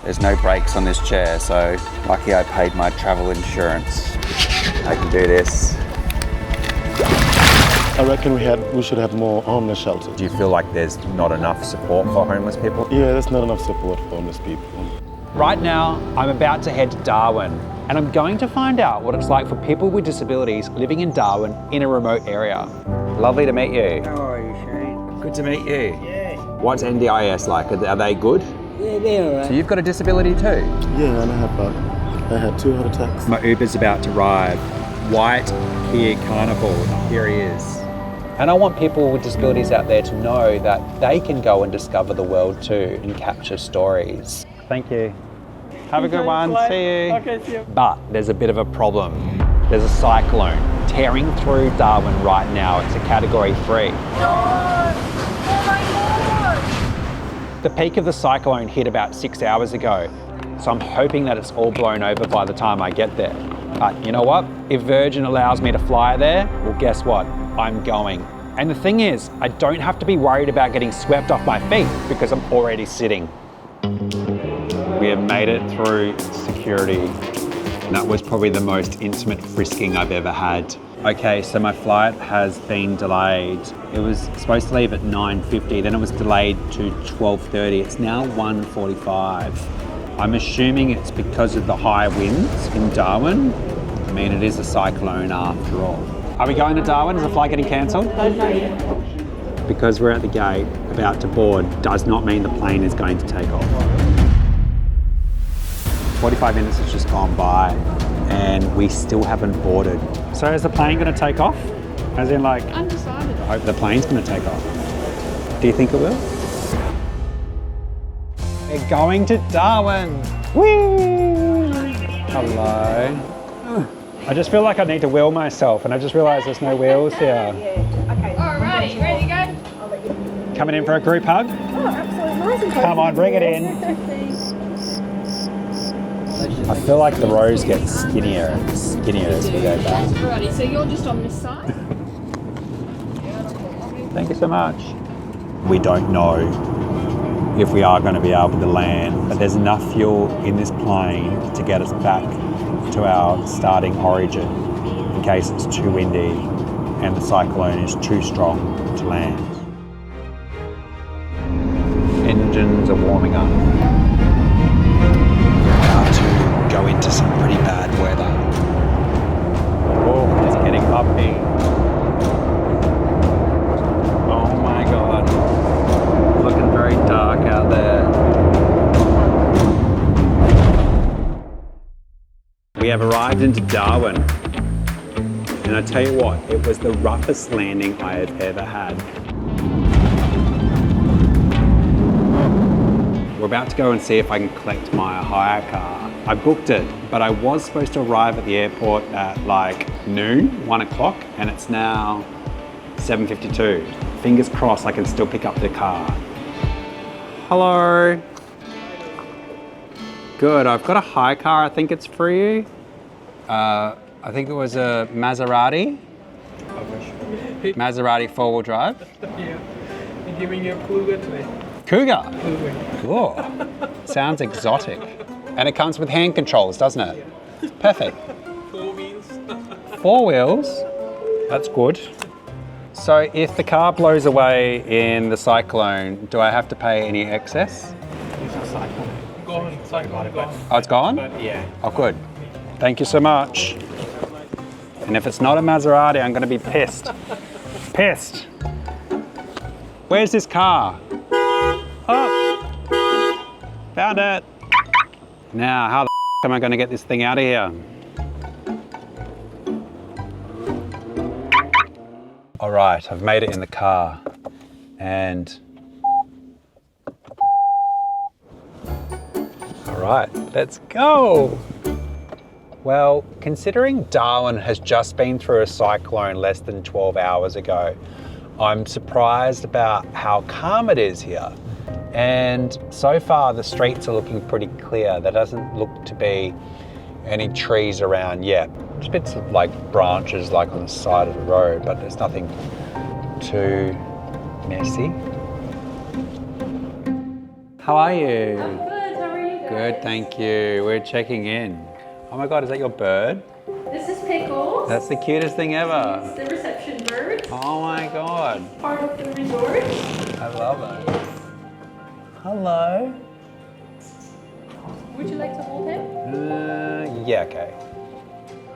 There's no brakes on this chair, so lucky I paid my travel insurance. I can do this. I reckon we should have more homeless shelters. Do you feel like there's not enough support for homeless people? Yeah, there's not enough support for homeless people. Right now, I'm about to head to Darwin, and I'm going to find out what it's like for people with disabilities living in Darwin in a remote area. Lovely to meet you. How are you, Shane? Good to meet you. Yeah. What's NDIS like? Are they good? Yeah, they're all right. So you've got a disability too? Yeah, and I had 2 heart attacks. My Uber's about to arrive. White Kia Carnival, here he is. And I want people with disabilities out there to know that they can go and discover the world too and capture stories. Thank you. Have a good one, see you. Okay, see you. But there's a bit of a problem. There's a cyclone tearing through Darwin right now. It's a category 3. The peak of the cyclone hit about 6 hours ago, so I'm hoping that it's all blown over by the time I get there. But you know what? If Virgin allows me to fly there, well, guess what? I'm going. And the thing is, I don't have to be worried about getting swept off my feet because I'm already sitting. We have made it through security. That was probably the most intimate frisking I've ever had. Okay, so my flight has been delayed. It was supposed to leave at 9:50, then it was delayed to 12:30. It's now 1:45. I'm assuming it's because of the high winds in Darwin. I mean, it is a cyclone after all. Are we going to Darwin? Is the flight getting cancelled? Because we're at the gate, about to board, does not mean the plane is going to take off. 45 minutes has just gone by and we still haven't boarded. So is the plane going to take off? As in like, Undecided. I hope the plane's going to take off. Do you think it will? We're going to Darwin. Whee! Hello. I just feel like I need to wheel myself and I just realised there's no wheels here. Alrighty, ready to go? Coming in for a group hug? Oh, absolutely. Come on, bring it in. I feel like the rows get skinnier and skinnier as we go back. Alrighty, so you're just on this side? Thank you so much. We don't know if we are going to be able to land, but there's enough fuel in this plane to get us back to our starting origin in case it's too windy and the cyclone is too strong to land. Engines are warming up. We're about to go into some pretty bad weather. Oh, it's getting uppy. Oh my God. It's looking very dark out there. We have arrived into Darwin. And I tell you what, it was the roughest landing I have ever had. We're about to go and see if I can collect my hire car. I booked it, but I was supposed to arrive at the airport at like noon, 1 o'clock, and it's now 7:52. Fingers crossed I can still pick up the car. Hello. Good, I've got a hire car, I think it's for you. I think it was a Maserati. Maserati 4-wheel drive. Yeah. I'm giving you a Cougar today. Cougar? Cougar. Cool. Sounds exotic. And it comes with hand controls, doesn't it? Perfect. 4 wheels. 4 wheels? That's good. So if the car blows away in the cyclone, do I have to pay any excess? It's a cyclone. Gone. Cyclone gone. Oh, it's gone? But yeah. Oh, good. Thank you so much. And if it's not a Maserati, I'm going to be pissed. Pissed. Where's this car? Oh, found it. Now, how the am I going to get this thing out of here? All right, I've made it in the car. And all right, let's go. Well, considering Darwin has just been through a cyclone less than 12 hours ago, I'm surprised about how calm it is here. And so far the streets are looking pretty clear. There doesn't look to be any trees around yet. There's bits of like branches like on the side of the road, but there's nothing too messy. How are you? Good, how are you Good, thank you. We're checking in. Oh my God, is that your bird? This is Pickles. That's the cutest thing ever. It's the reception bird. Oh my God. Part of the resort. I love it. Hello. Would you like to hold him? Yeah, okay.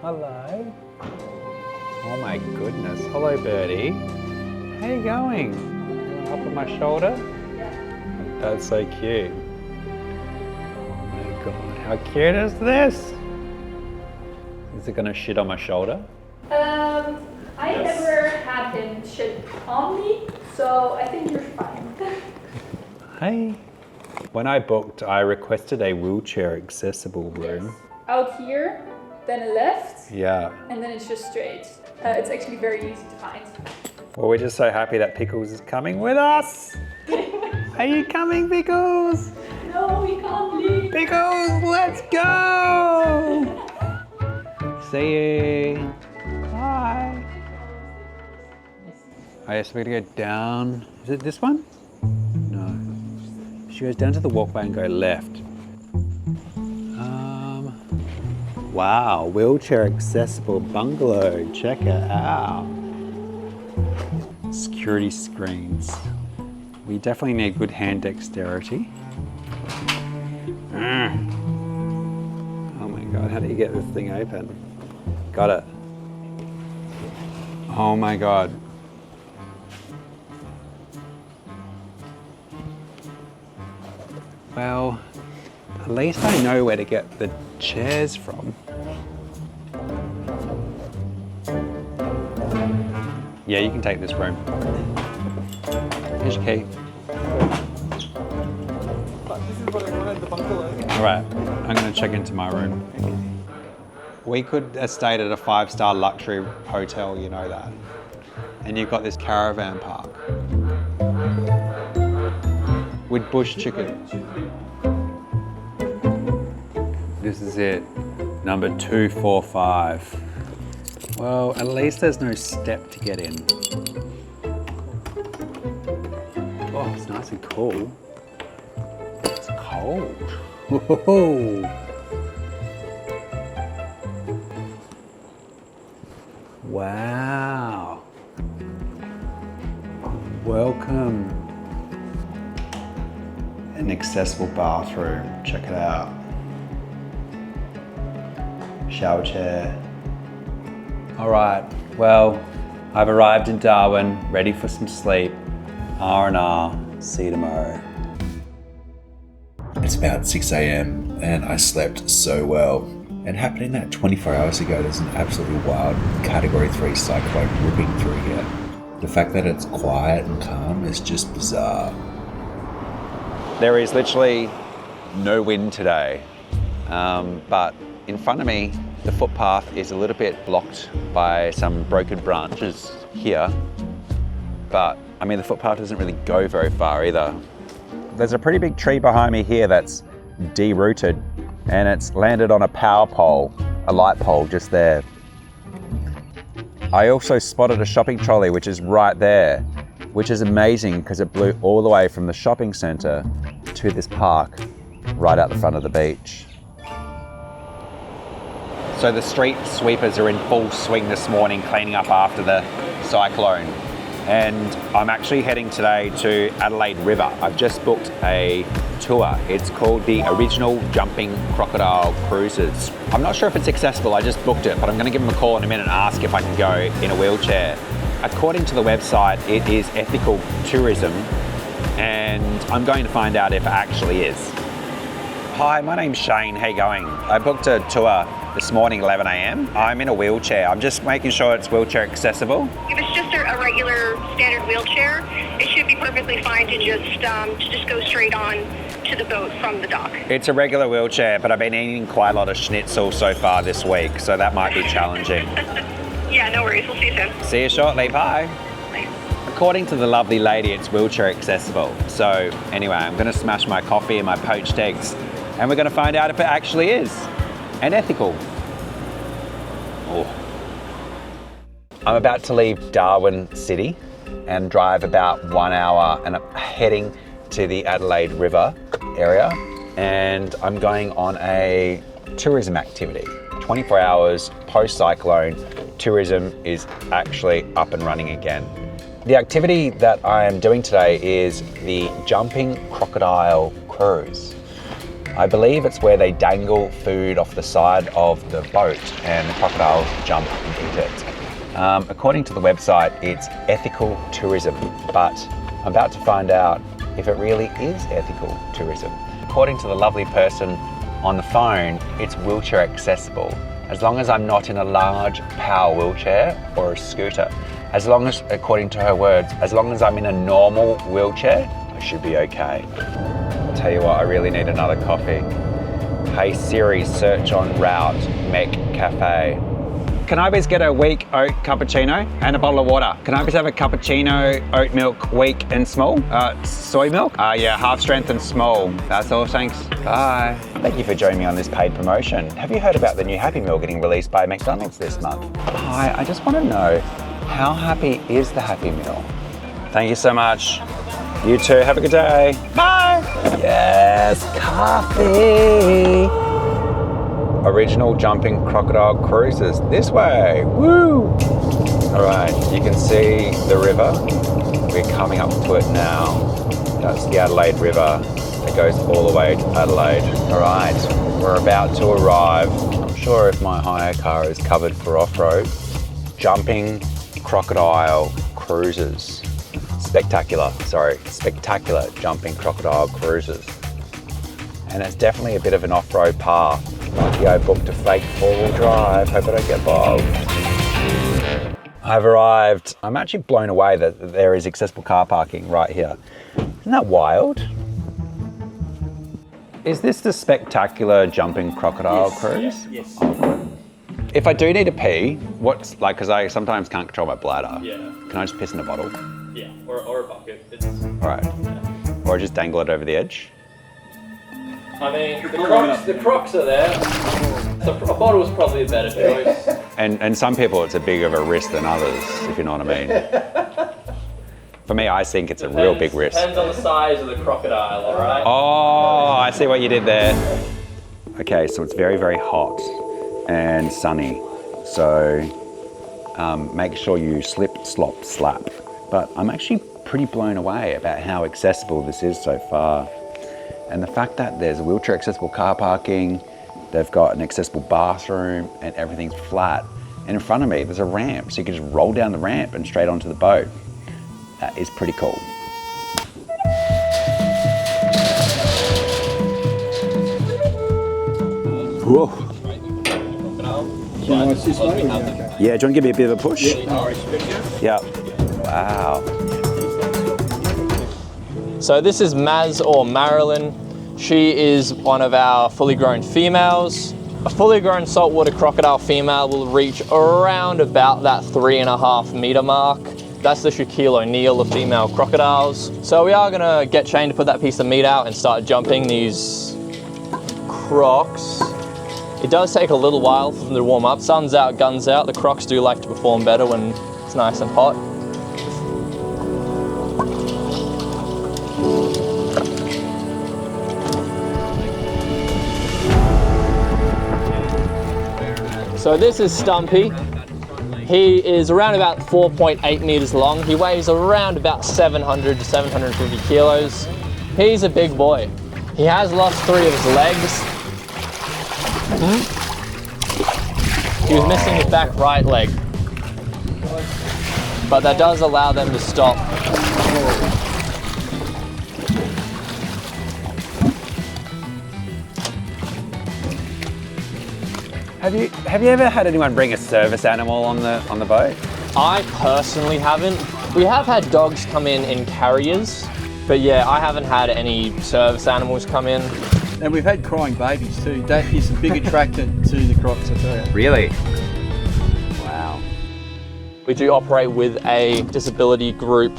Hello. Oh my goodness. Hello, birdie. How you going? Up on my shoulder? That's so cute. Oh my God, how cute is this? Is it gonna shit on my shoulder? I never had him shit on me, so I think you're fine. Hey. When I booked, I requested a wheelchair accessible room. Out here, then left, Yeah. and then it's just straight. It's actually very easy to find. Well, we're just so happy that Pickles is coming with us. Are you coming, Pickles? No, we can't leave. Pickles, let's go! See you. Bye. Oh, yes, we're gonna go down. Is it this one? No. She goes down to the walkway and go left. Wow, wheelchair accessible bungalow. Check it out. Security screens. We definitely need good hand dexterity. Oh my God, how do you get this thing open? Got it. Oh my God. Well, at least I know where to get the chairs from. Yeah, you can take this room. Here's your key. But this is what I wanted, the bungalow. All right, I'm gonna check into my room. We could have stayed at a 5-star luxury hotel, you know that. And you've got this caravan park with bush chicken. This is it, number 245. Well, at least there's no step to get in. Oh, it's nice and cool. It's cold. Whoa. Wow. Welcome. An accessible bathroom. Check it out. Shower chair. All right. Well, I've arrived in Darwin, ready for some sleep. R&R. See you tomorrow. It's about 6 a.m. and I slept so well. And happening that 24 hours ago, there's an absolutely wild Category 3 cyclone ripping through here. The fact that it's quiet and calm is just bizarre. There is literally no wind today, but in front of me, the footpath is a little bit blocked by some broken branches here. But I mean, the footpath doesn't really go very far either. There's a pretty big tree behind me here that's derooted, and it's landed on a power pole, a light pole just there. I also spotted a shopping trolley, which is right there, which is amazing because it blew all the way from the shopping centre to this park right out the front of the beach. So the street sweepers are in full swing this morning, cleaning up after the cyclone. And I'm actually heading today to Adelaide River. I've just booked a tour. It's called the Original Jumping Crocodile Cruises. I'm not sure if it's accessible, I just booked it, but I'm gonna give them a call in a minute and ask if I can go in a wheelchair. According to the website, it is ethical tourism, and I'm going to find out if it actually is. Hi, my name's Shane, how you going? I booked a tour this morning, 11 a.m. I'm in a wheelchair. I'm just making sure it's wheelchair accessible. If it's just a regular standard wheelchair, it should be perfectly fine to just go straight on to the boat from the dock. It's a regular wheelchair, but I've been eating quite a lot of schnitzel so far this week, so that might be challenging. Yeah, no worries. We'll see you soon. See you shortly, bye. Bye. According to the lovely lady, it's wheelchair accessible. So anyway, I'm gonna smash my coffee and my poached eggs, and we're gonna find out if it actually is, and ethical. Oh. I'm about to leave Darwin City and drive about 1 hour, and I'm heading to the Adelaide River area. and I'm going on a tourism activity. 24 hours post-cyclone, tourism is actually up and running again. The activity that I am doing today is the jumping crocodile cruise. I believe it's where they dangle food off the side of the boat and the crocodiles jump and eat it. According to the website, it's ethical tourism, but I'm about to find out if it really is ethical tourism. According to the lovely person on the phone, it's wheelchair accessible, as long as I'm not in a large power wheelchair or a scooter. As long as, according to her words, as long as I'm in a normal wheelchair, I should be okay. I'll tell you what, I really need another coffee. Hey Siri, search on route, Mech Cafe. Can I please get a weak oat cappuccino and a bottle of water? Can I please have a cappuccino, oat milk, weak and small? Soy milk? Yeah, half strength and small. That's all, thanks. Bye. Thank you for joining me on this paid promotion. Have you heard about the new Happy Meal getting released by McDonald's this month? Hi, I just want to know, how happy is the Happy Meal? Thank you so much. You too, have a good day. Bye. Yes, coffee. Original jumping crocodile cruises this way. Woo! All right, you can see the river. We're coming up to it now. That's the Adelaide River. It goes all the way to Adelaide. All right, we're about to arrive. I'm not sure if my hire car is covered for off-road. Jumping crocodile cruises. Spectacular jumping crocodile cruises. And it's definitely a bit of an off-road path. Lucky I booked a fake four-wheel drive. Hope I don't get bogged. I've arrived. I'm actually blown away that there is accessible car parking right here. Isn't that wild? Is this the spectacular jumping crocodile cruise? Yes. Oh, good. If I do need to pee, what's like, because I sometimes can't control my bladder. Yeah. Can I just piss in a bottle? Yeah, or a bucket. It's, All right. yeah. Or just dangle it over the edge? I mean, the crocs are there. So a bottle's probably a better choice. And some people, it's a bigger of a risk than others, if you know what I mean. For me, I think it's a real big risk. Depends on the size of the crocodile, all right? Oh, I see what you did there. Okay, so it's very, very hot and sunny. So make sure you slip, slop, slap. But I'm actually pretty blown away about how accessible this is so far. And the fact that there's wheelchair accessible car parking, they've got an accessible bathroom and everything's flat. And in front of me, there's a ramp, so you can just roll down the ramp and straight onto the boat. That is pretty cool. Whoa. Yeah, do you want to give me a bit of a push? Yeah. Wow. So this is Maz or Marilyn. She is one of our fully grown females. A fully grown saltwater crocodile female will reach around about that 3.5 meter mark. That's the Shaquille O'Neal of female crocodiles. So we are gonna get Shane to put that piece of meat out and start jumping these crocs. It does take a little while for them to warm up. Sun's out, guns out. The crocs do like to perform better when it's nice and hot. So this is Stumpy. He is around about 4.8 meters long. He weighs around about 700 to 750 kilos. He's a big boy. He has lost 3 of his legs. He was missing his back right leg. But that does allow them to stop. Have you ever had anyone bring a service animal on the boat? I personally haven't. We have had dogs come in carriers, but yeah, I haven't had any service animals come in. And we've had crying babies too. That is a big attractant to the crocs, I tell you. Really? Wow. We do operate with a disability group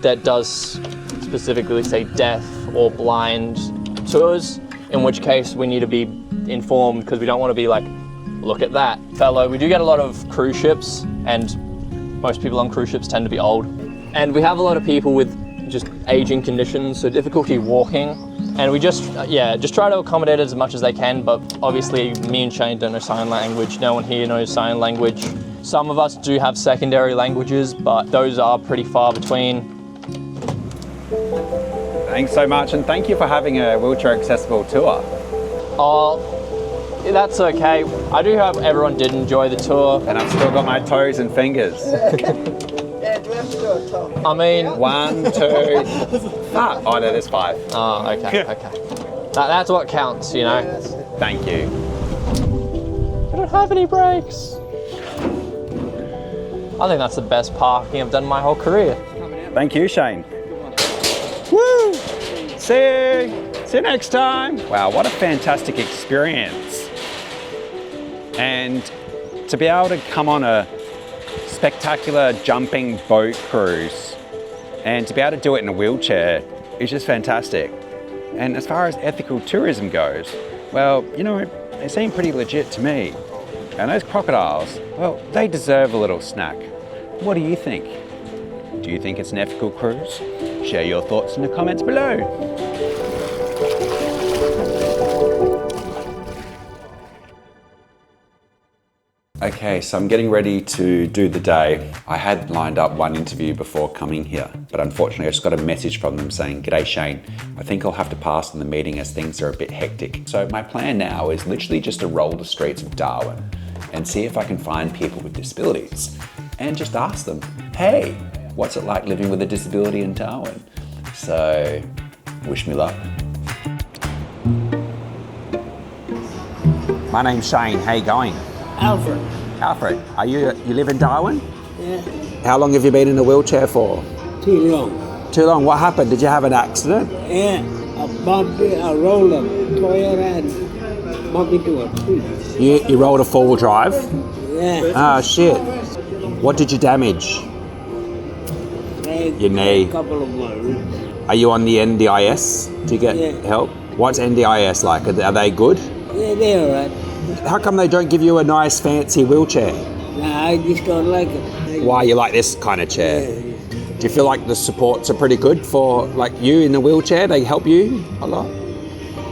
that does specifically say deaf or blind tours, in which case we need to be informed because we don't want to be like, look at that fellow. We do get a lot of cruise ships, and most people on cruise ships tend to be old. And we have a lot of people with just aging conditions, so difficulty walking. And we just try to accommodate as much as they can, but obviously me and Shane don't know sign language. No one here knows sign language. Some of us do have secondary languages, but those are pretty far between. Thanks so much, and thank you for having a wheelchair accessible tour. Oh, that's okay. I do hope everyone did enjoy the tour. And I've still got my toes and fingers. I mean, 1, 2, oh no, there's 5. oh, okay. That's what counts, you know. Thank you. I don't have any brakes. I think that's the best parking I've done in my whole career. Thank you, Shane. Woo! See you next time. Wow, what a fantastic experience. And to be able to come on a spectacular jumping boat cruise and to be able to do it in a wheelchair is just fantastic. And as far as ethical tourism goes, well, you know, they seem pretty legit to me. And those crocodiles, well, they deserve a little snack. What do you think? Do you think it's an ethical cruise? Share your thoughts in the comments below. Okay, so I'm getting ready to do the day. I had lined up one interview before coming here, but unfortunately I just got a message from them saying, "G'day Shane, I think I'll have to pass on the meeting as things are a bit hectic." So my plan now is literally just to roll the streets of Darwin and see if I can find people with disabilities and just ask them, hey, what's it like living with a disability in Darwin? So, wish me luck. My name's Shane, how you going? Alfred. Alfred, you live in Darwin? Yeah. How long have you been in a wheelchair for? Too long. Too long. What happened? Did you have an accident? Yeah. I bumped it, I rolled a Toyota and bumped into a tree. You rolled a four-wheel drive? Yeah. Ah, shit. What did you damage? Your knee. A couple of my ribs. Are you on the NDIS to get help? What's NDIS like? Are they good? Yeah, they're alright. How come they don't give you a nice fancy wheelchair? Nah, I just don't like it. Why you like this kind of chair? Yeah. Do you feel like the supports are pretty good for like you in the wheelchair? They help you a lot?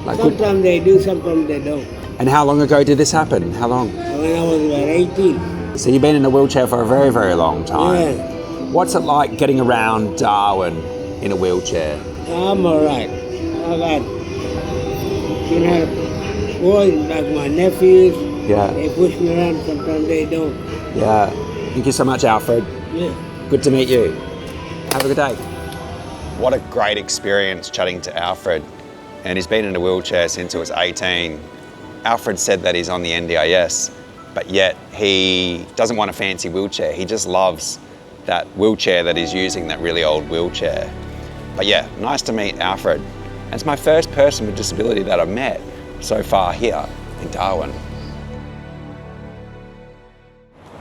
Like good? Sometimes they do, sometimes they don't. And how long ago did this happen? How long? When I was about 18. So you've been in a wheelchair for a very, very long time. Yeah. What's it like getting around Darwin in a wheelchair? I'm alright. I got, boys like my nephews. Yeah. They push me around, sometimes they don't. Yeah. Thank you so much, Alfred. Yeah. Good to meet you. Have a good day. What a great experience chatting to Alfred. And he's been in a wheelchair since he was 18. Alfred said that he's on the NDIS, but yet he doesn't want a fancy wheelchair. He just loves that wheelchair that he's using, that really old wheelchair. But yeah, nice to meet Alfred. And it's my first person with disability that I've met so far here in Darwin.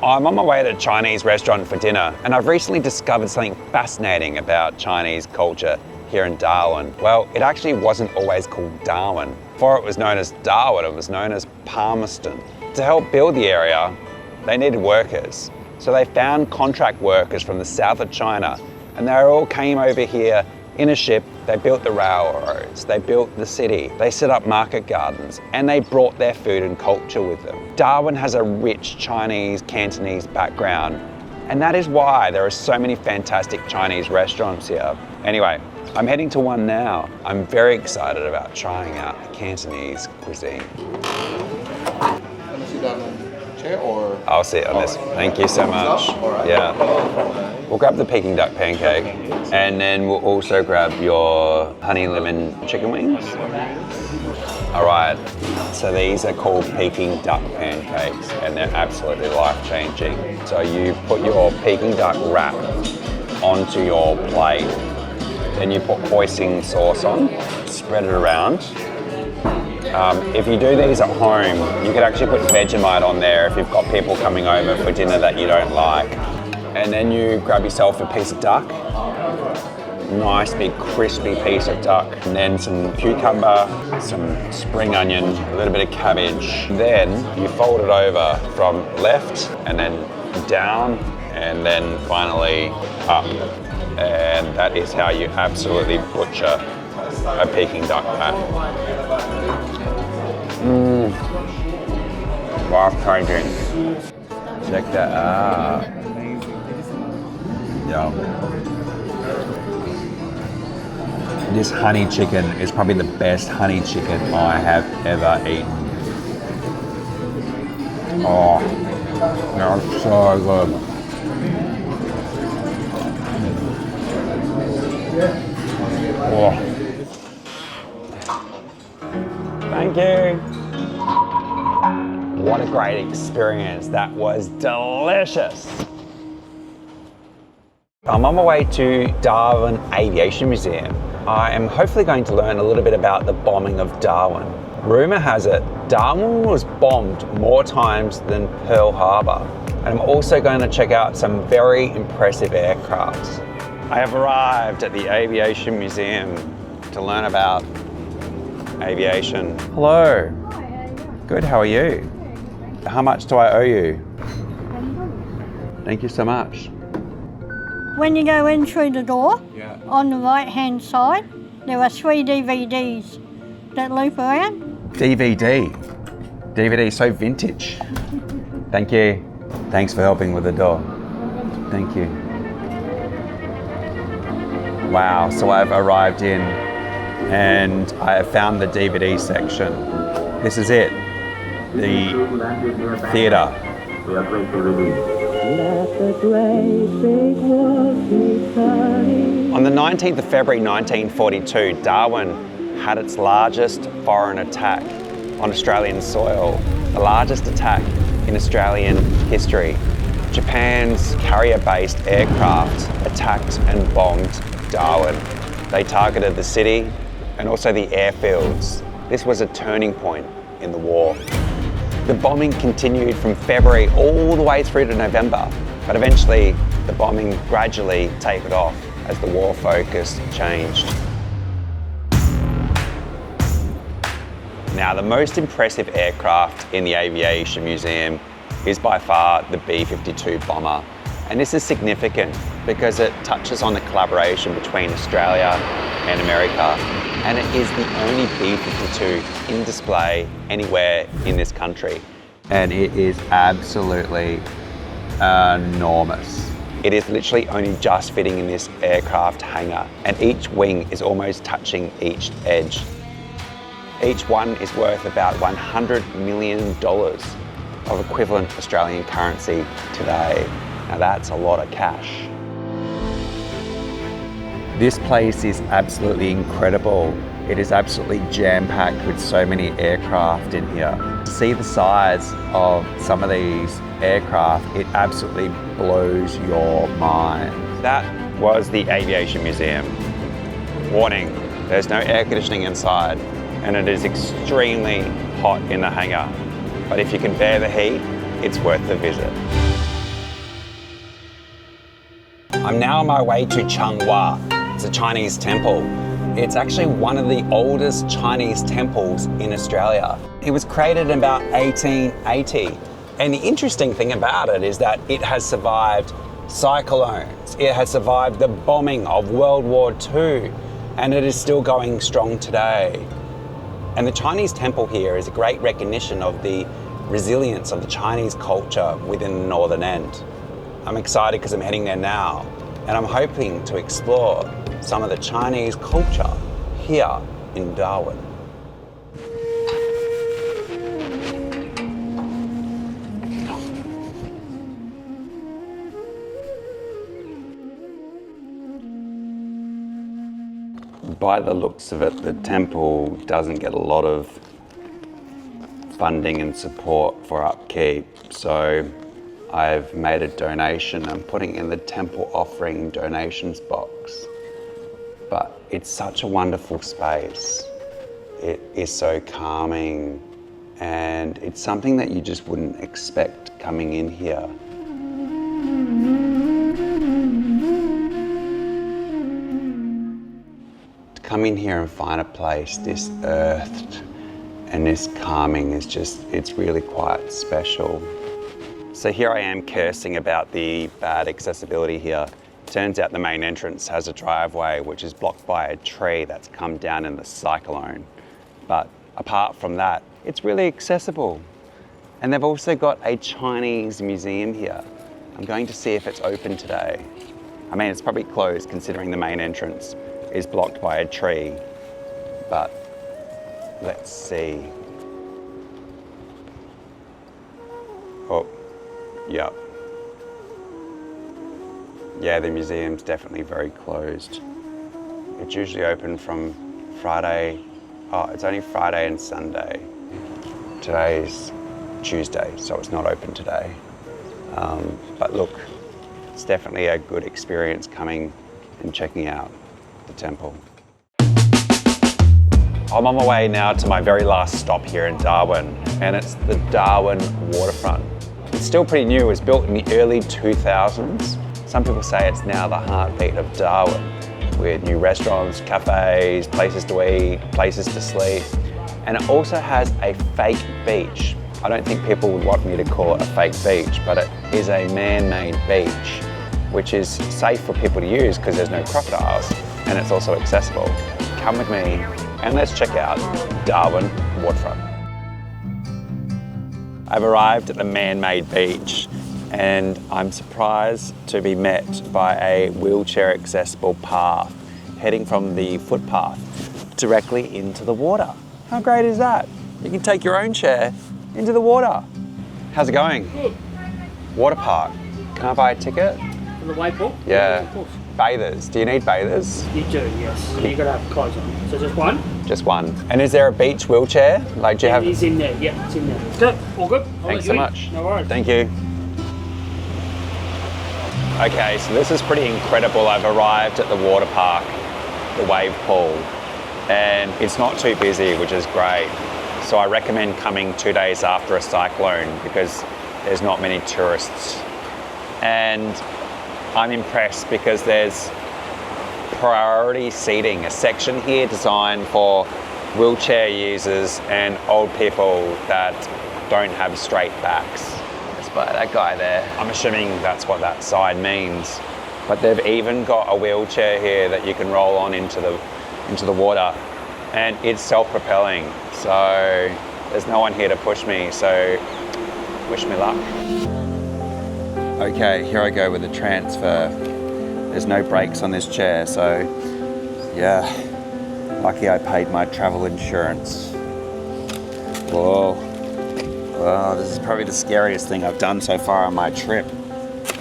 I'm on my way to a Chinese restaurant for dinner, and I've recently discovered something fascinating about Chinese culture here in Darwin. Well, it actually wasn't always called Darwin. Before it was known as Darwin, it was known as Palmerston. To help build the area, they needed workers. So they found contract workers from the south of China, and they all came over here in a ship. They built the railroads, they built the city, they set up market gardens, and they brought their food and culture with them. Darwin has a rich Chinese, Cantonese background, and that is why there are so many fantastic Chinese restaurants here. Anyway, I'm heading to one now. I'm very excited about trying out the Cantonese cuisine. Or I'll sit on this. Thank you so much. Yeah. We'll grab the Peking duck pancake, and then we'll also grab your honey lemon chicken wings. All right, so these are called Peking duck pancakes, and they're absolutely life-changing. So you put your Peking duck wrap onto your plate, then you put hoisin sauce on, spread it around. If you do these at home, you could actually put Vegemite on there if you've got people coming over for dinner that you don't like. And then you grab yourself a piece of duck, nice big crispy piece of duck, and then some cucumber, some spring onion, a little bit of cabbage. Then you fold it over from left and then down and then finally up. And that is how you absolutely butcher a Peking duck pat. Life-changing. Check that out. Yo. This honey chicken is probably the best honey chicken I have ever eaten. Oh, that's so good. Oh. Thank you. What a great experience. That was delicious. I'm on my way to Darwin Aviation Museum. I am hopefully going to learn a little bit about the bombing of Darwin. Rumour has it, Darwin was bombed more times than Pearl Harbor. And I'm also going to check out some very impressive aircrafts. I have arrived at the Aviation Museum to learn about aviation. Hello. Hi, Good, how are you? How much do I owe you? Thank you so much. When you go in through the door, on the right-hand side, there are 3 DVDs that loop around. DVD, so vintage. Thank you. Thanks for helping with the door. Thank you. Wow, so I've arrived in and I have found the DVD section. This is it, the theatre. On the 19th of February 1942, Darwin had its largest foreign attack on Australian soil, the largest attack in Australian history. Japan's carrier-based aircraft attacked and bombed Darwin. They targeted the city and also the airfields. This was a turning point in the war. The bombing continued from February all the way through to November, but eventually the bombing gradually tapered off as the war focus changed. Now, the most impressive aircraft in the Aviation Museum is by far the B-52 bomber. And this is significant because it touches on the collaboration between Australia and America. And it is the only B-52 in display anywhere in this country. And it is absolutely enormous. It is literally only just fitting in this aircraft hangar, and each wing is almost touching each edge. Each one is worth about $100 million of equivalent Australian currency today. Now that's a lot of cash. This place is absolutely incredible. It is absolutely jam-packed with so many aircraft in here. To see the size of some of these aircraft, it absolutely blows your mind. That was the Aviation Museum. Warning, there's no air conditioning inside, and it is extremely hot in the hangar. But if you can bear the heat, it's worth the visit. I'm now on my way to Changhua. It's a Chinese temple. It's actually one of the oldest Chinese temples in Australia. It was created in about 1880. And the interesting thing about it is that it has survived cyclones. It has survived the bombing of World War II, and it is still going strong today. And the Chinese temple here is a great recognition of the resilience of the Chinese culture within the northern end. I'm excited because I'm heading there now, and I'm hoping to explore some of the Chinese culture here in Darwin. By the looks of it, the temple doesn't get a lot of funding and support for upkeep, so I've made a donation. I'm putting in the temple offering donations box. But it's such a wonderful space. It is so calming, and it's something that you just wouldn't expect coming in here. To come in here and find a place this earthed and this calming is just, it's really quite special. So here I am cursing about the bad accessibility here. Turns out the main entrance has a driveway which is blocked by a tree that's come down in the cyclone. But apart from that, it's really accessible. And they've also got a Chinese museum here. I'm going to see if it's open today. I mean, it's probably closed considering the main entrance is blocked by a tree, but let's see. Oh, yep. Yeah, the museum's definitely very closed. It's usually open from Friday. Oh, it's only Friday and Sunday. Today's Tuesday, so it's not open today. But look, it's definitely a good experience coming and checking out the temple. I'm on my way now to my very last stop here in Darwin, and it's the Darwin waterfront. It's still pretty new. It was built in the early 2000s. Some people say it's now the heartbeat of Darwin, with new restaurants, cafes, places to eat, places to sleep. And it also has a fake beach. I don't think people would want me to call it a fake beach, but it is a man-made beach, which is safe for people to use because there's no crocodiles, and it's also accessible. Come with me and let's check out Darwin waterfront. I've arrived at the man-made beach, and I'm surprised to be met by a wheelchair accessible path heading from the footpath directly into the water. How great is that? You can take your own chair into the water. How's it going? Good. Water park. Can I buy a ticket? For the wave pool? Yeah. Of course. Bathers. Do you need bathers? You do, yes. You gotta have clothes on. So just one? Just one. And is there a beach wheelchair? Like, do you have? It's in there, yeah, it's in there. Good, all good. Thanks so much. No worries. Thank you. Okay, so this is pretty incredible. I've arrived at the water park, the wave pool, and it's not too busy, which is great. So I recommend coming 2 days after a cyclone because there's not many tourists. And I'm impressed because there's priority seating, a section here designed for wheelchair users and old people that don't have straight backs. Let's buy that guy there. I'm assuming that's what that sign means. But they've even got a wheelchair here that you can roll on into the water, and it's self-propelling. So there's no one here to push me, so wish me luck. Okay, here I go with the transfer. There's no brakes on this chair, so yeah, lucky I paid my travel insurance. Whoa, well, this is probably the scariest thing I've done so far on my trip.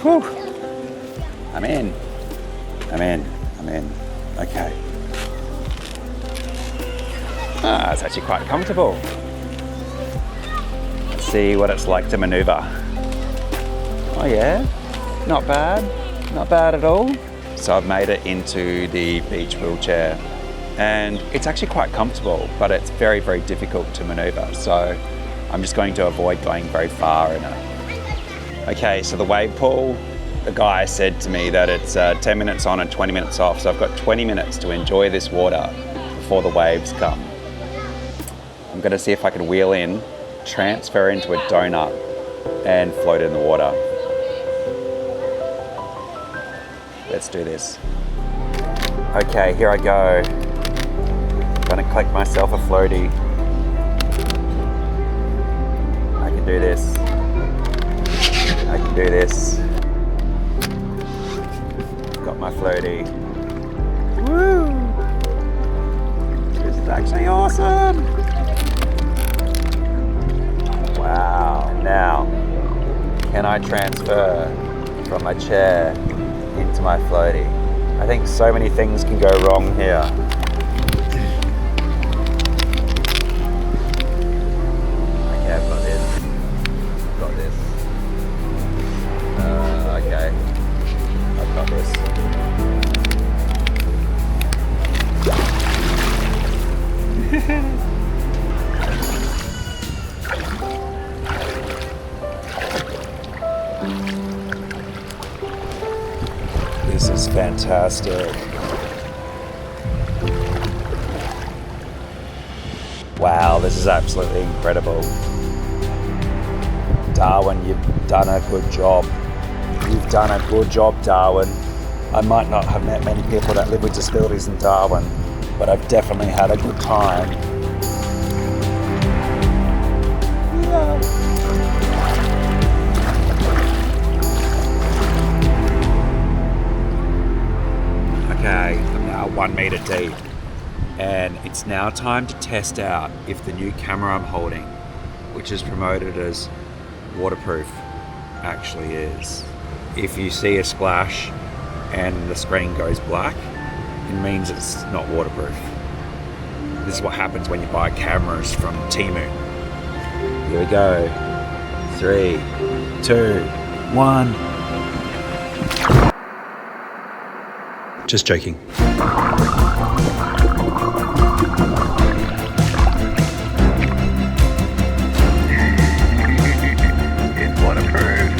Whew. I'm in. Okay. Ah, it's actually quite comfortable. Let's see what it's like to maneuver. Oh yeah, not bad at all. So I've made it into the beach wheelchair, and it's actually quite comfortable, but it's very, very difficult to maneuver. So I'm just going to avoid going very far in it. Okay, so the wave pool, the guy said to me that it's 10 minutes on and 20 minutes off. So I've got 20 minutes to enjoy this water before the waves come. I'm gonna see if I can wheel in, transfer into a donut, and float in the water. Let's do this. Okay, here I go. Gonna collect myself a floaty. I can do this. Got my floaty. Woo! This is actually awesome! Wow. Now, can I transfer from my chair into my floaty? I think so many things can go wrong here. Okay, I've got this. Okay, I've got this. This is fantastic. Wow, this is absolutely incredible. Darwin, you've done a good job. You've done a good job, Darwin. I might not have met many people that live with disabilities in Darwin, but I've definitely had a good time. Okay, I'm now 1 metre deep, and it's now time to test out if the new camera I'm holding, which is promoted as waterproof, actually is. If you see a splash and the screen goes black, it means it's not waterproof. This is what happens when you buy cameras from Temu. Here we go. 3, 2, 1. Just joking. It's waterproof.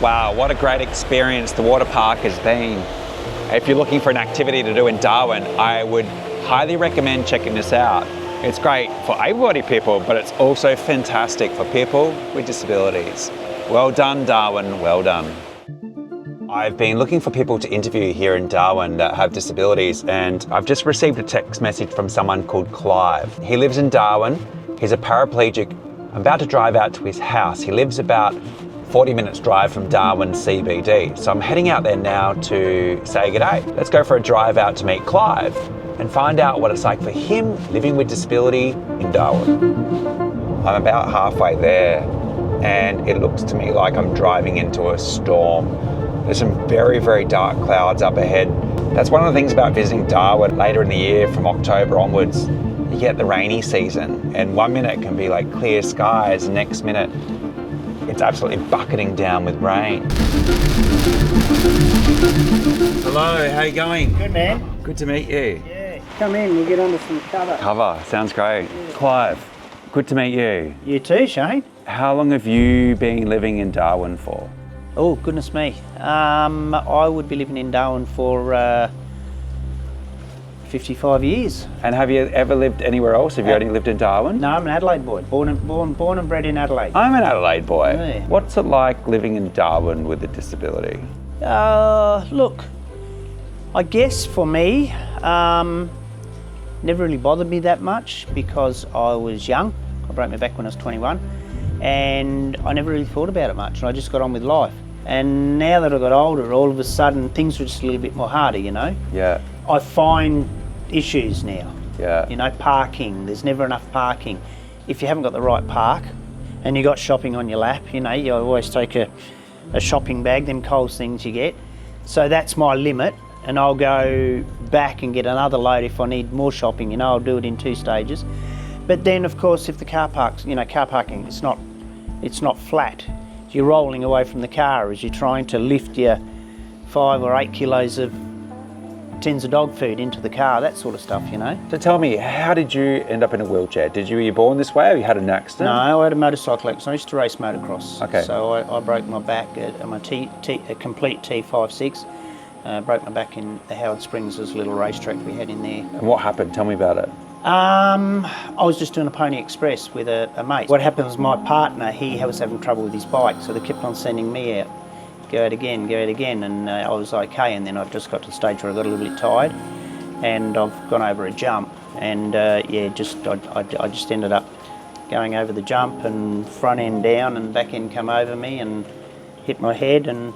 Wow, what a great experience the water park has been. If you're looking for an activity to do in Darwin, I would highly recommend checking this out. It's great for able-bodied people, but it's also fantastic for people with disabilities. Well done, Darwin, well done. I've been looking for people to interview here in Darwin that have disabilities, and I've just received a text message from someone called Clive. He lives in Darwin, he's a paraplegic. I'm about to drive out to his house. He lives about 40 minutes drive from Darwin CBD. So I'm heading out there now to say g'day. Let's go for a drive out to meet Clive and find out what it's like for him living with disability in Darwin. I'm about halfway there and it looks to me like I'm driving into a storm. There's some very, very dark clouds up ahead. That's one of the things about visiting Darwin later in the year from October onwards. You get the rainy season and 1 minute can be like clear skies, next minute it's absolutely bucketing down with rain. Hello, how you going? Good, man. Good to meet you. Yeah. Come in, we'll get onto some cover. Cover, sounds great. Yeah. Clive, good to meet you. You too, Shane. How long have you been living in Darwin for? Oh, goodness me. I would be living in Darwin for 55 years. And have you ever lived anywhere else? Have you only lived in Darwin? No, I'm an Adelaide boy, born and bred in Adelaide. I'm an Adelaide boy. Yeah. What's it like living in Darwin with a disability? Look, I guess for me, never really bothered me that much because I was young. I broke my back when I was 21 and I never really thought about it much and I just got on with life. And now that I got older, all of a sudden things were just a little bit more harder, you know? Yeah. I find issues now. Yeah. You know, parking, there's never enough parking. If you haven't got the right park and you got shopping on your lap, you know, you always take a shopping bag, them Coles things you get. So that's my limit and I'll go back and get another load if I need more shopping, you know, I'll do it in 2 stages. But then of course if the car parks, you know, car parking, it's not flat. You're rolling away from the car as you're trying to lift your 5 or 8 kilos of tins of dog food into the car, that sort of stuff, you know. So tell me, how did you end up in a wheelchair? Were you born this way or you had an accident? No, I had a motorcycle accident. I used to race motocross. Okay. So I broke my back at a complete T56. Broke my back in the Howard Springs, there's a little racetrack we had in there. And what happened? Tell me about it. I was just doing a Pony Express with a mate. What happened was my partner, he was having trouble with his bike, so they kept on sending me out. Go out again, and I was okay, and then I just got to the stage where I got a little bit tired and I've gone over a jump and I just ended up going over the jump and front end down and back end come over me and hit my head and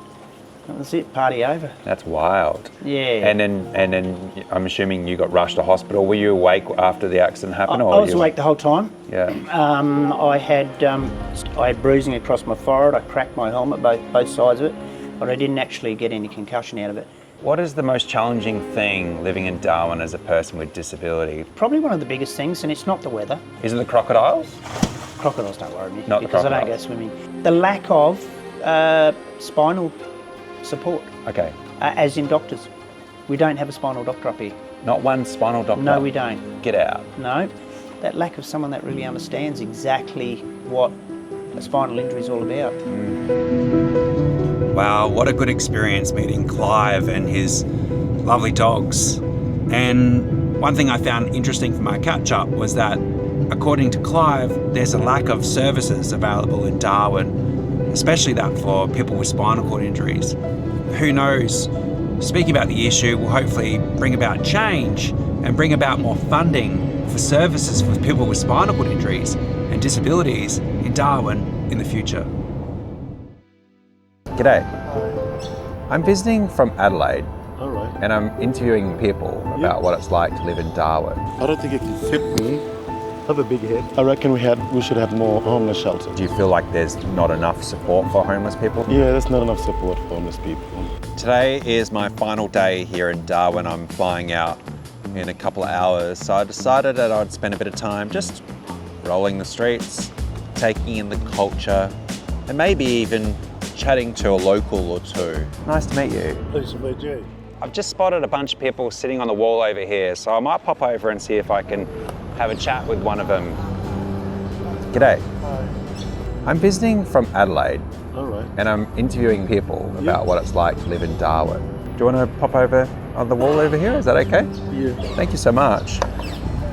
that was it, party over. That's wild. Yeah. And then I'm assuming you got rushed to hospital. Were you awake after the accident happened? I was awake the whole time. Yeah. I had bruising across my forehead. I cracked my helmet, both sides of it, but I didn't actually get any concussion out of it. What is the most challenging thing living in Darwin as a person with disability? Probably one of the biggest things, and it's not the weather. Is it the crocodiles? Crocodiles don't worry me. Not because the crocodiles. I don't go swimming. The lack of spinal support. Okay. As in doctors. We don't have a spinal doctor up here. Not one spinal doctor? No, we don't. Get out. No. That lack of someone that really understands exactly what a spinal injury is all about. Wow, what a good experience meeting Clive and his lovely dogs. And one thing I found interesting from our catch-up was that, according to Clive, there's a lack of services available in Darwin, especially that for people with spinal cord injuries. Who knows? Speaking about the issue will hopefully bring about change and bring about more funding for services for people with spinal cord injuries and disabilities in Darwin in the future. G'day. I'm visiting from Adelaide. All right. And I'm interviewing people about what it's like to live in Darwin. I don't think it can fit me. I have a big head. I reckon we should have more homeless shelters. Do you feel like there's not enough support for homeless people? Yeah, there's not enough support for homeless people. Today is my final day here in Darwin. I'm flying out in a couple of hours, so I decided that I'd spend a bit of time just rolling the streets, taking in the culture, and maybe even chatting to a local or two. Nice to meet you. Nice to meet you. I've just spotted a bunch of people sitting on the wall over here, so I might pop over and see if I can have a chat with one of them. G'day. Hi. I'm visiting from Adelaide. All right. And I'm interviewing people about what it's like to live in Darwin. Do you want to pop over on the wall over here? Is that okay? Yeah. Thank you so much.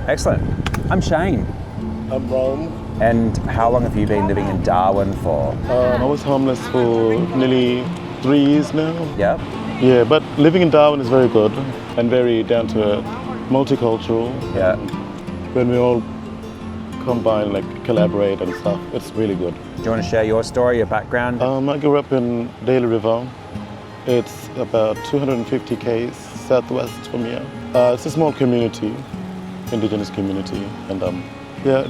Excellent. I'm Shane. I'm Rome. And how long have you been living in Darwin for? I was homeless for nearly 3 years now. Yeah. Yeah, but living in Darwin is very good and very down to earth, multicultural. Yeah. When we all combine, like collaborate and stuff, it's really good. Do you want to share your story, your background? I grew up in Daly River. It's about 250 k's southwest from here. It's a small community, indigenous community, and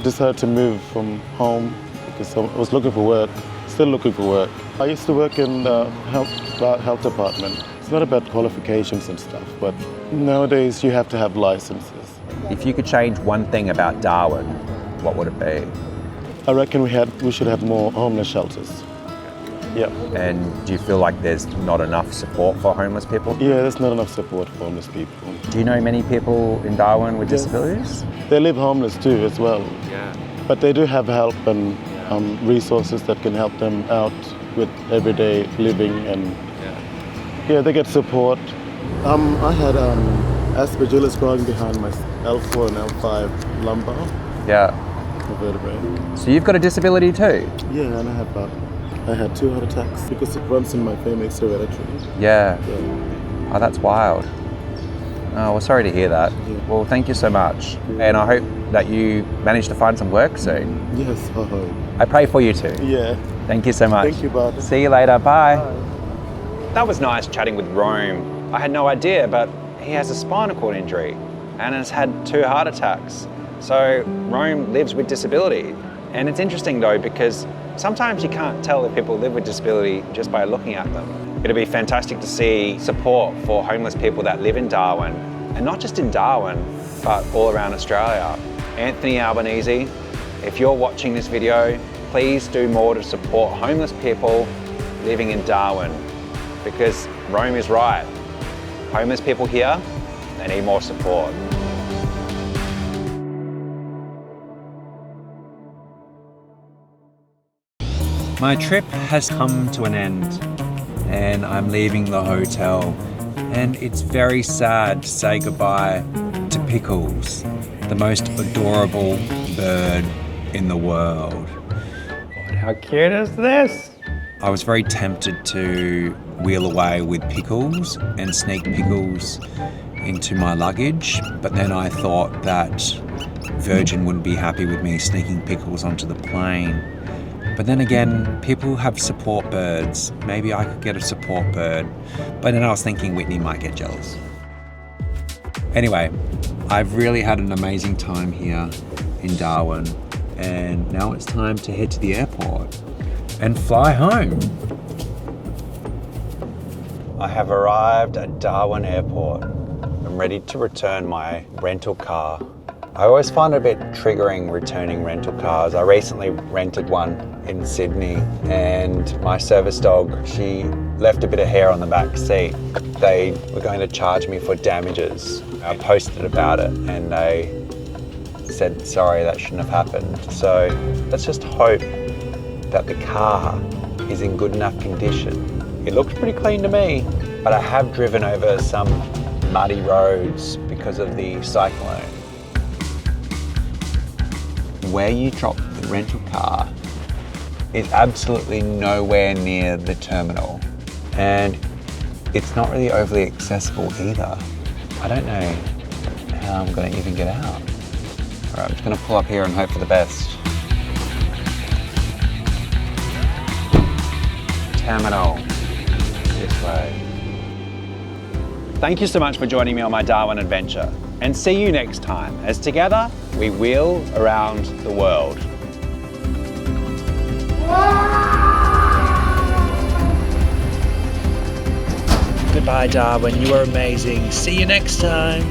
decided to move from home because I was looking for work, still looking for work. I used to work in the health department. It's not about qualifications and stuff, but nowadays you have to have licenses. If you could change one thing about Darwin, what would it be? I reckon we should have more homeless shelters. Yeah. And do you feel like there's not enough support for homeless people? Yeah, there's not enough support for homeless people. Do you know many people in Darwin with disabilities? They live homeless too as well. Yeah. But they do have help and resources that can help them out with everyday living, and they get support. I had aspergillus growing behind my L4 and L5 lumbar. Yeah. Vertebrae. So you've got a disability too? Yeah, and I had 2 heart attacks because it runs in my family, it's hereditary. Yeah. Oh, that's wild. Oh, well, sorry to hear that. Yeah. Well, thank you so much. And I hope that you manage to find some work soon. Yes, I hope. I pray for you too. Yeah. Thank you so much. Thank you, bud. See you later. Bye. That was nice chatting with Rome. I had no idea, but he has a spinal cord injury and has had 2 heart attacks. So Rome lives with disability. And it's interesting though, because sometimes you can't tell if people live with disability just by looking at them. It'd be fantastic to see support for homeless people that live in Darwin, and not just in Darwin, but all around Australia. Anthony Albanese, if you're watching this video, please do more to support homeless people living in Darwin, because Rome is right. Homeless people here, they need more support. My trip has come to an end and I'm leaving the hotel, and it's very sad to say goodbye to Pickles, the most adorable bird in the world. God, how cute is this? I was very tempted to wheel away with Pickles and sneak Pickles into my luggage, but then I thought that Virgin wouldn't be happy with me sneaking Pickles onto the plane. But then again, people have support birds. Maybe I could get a support bird. But then I was thinking Whitney might get jealous. Anyway, I've really had an amazing time here in Darwin, and now it's time to head to the airport and fly home. I have arrived at Darwin Airport. I'm ready to return my rental car. I always find it a bit triggering returning rental cars. I recently rented one in Sydney, and my service dog, she left a bit of hair on the back seat. They were going to charge me for damages. I posted about it and they said, sorry, that shouldn't have happened. So let's just hope that the car is in good enough condition It looked pretty clean to me, but I have driven over some muddy roads because of the cyclone. Where you drop the rental car is absolutely nowhere near the terminal, and it's not really overly accessible either. I don't know how I'm going to even get out. All right, I'm just going to pull up here and hope for the best. Terminal, this way. Thank you so much for joining me on my Darwin adventure, and see you next time as together we wheel around the world. Goodbye, Darwin. You are amazing. See you next time.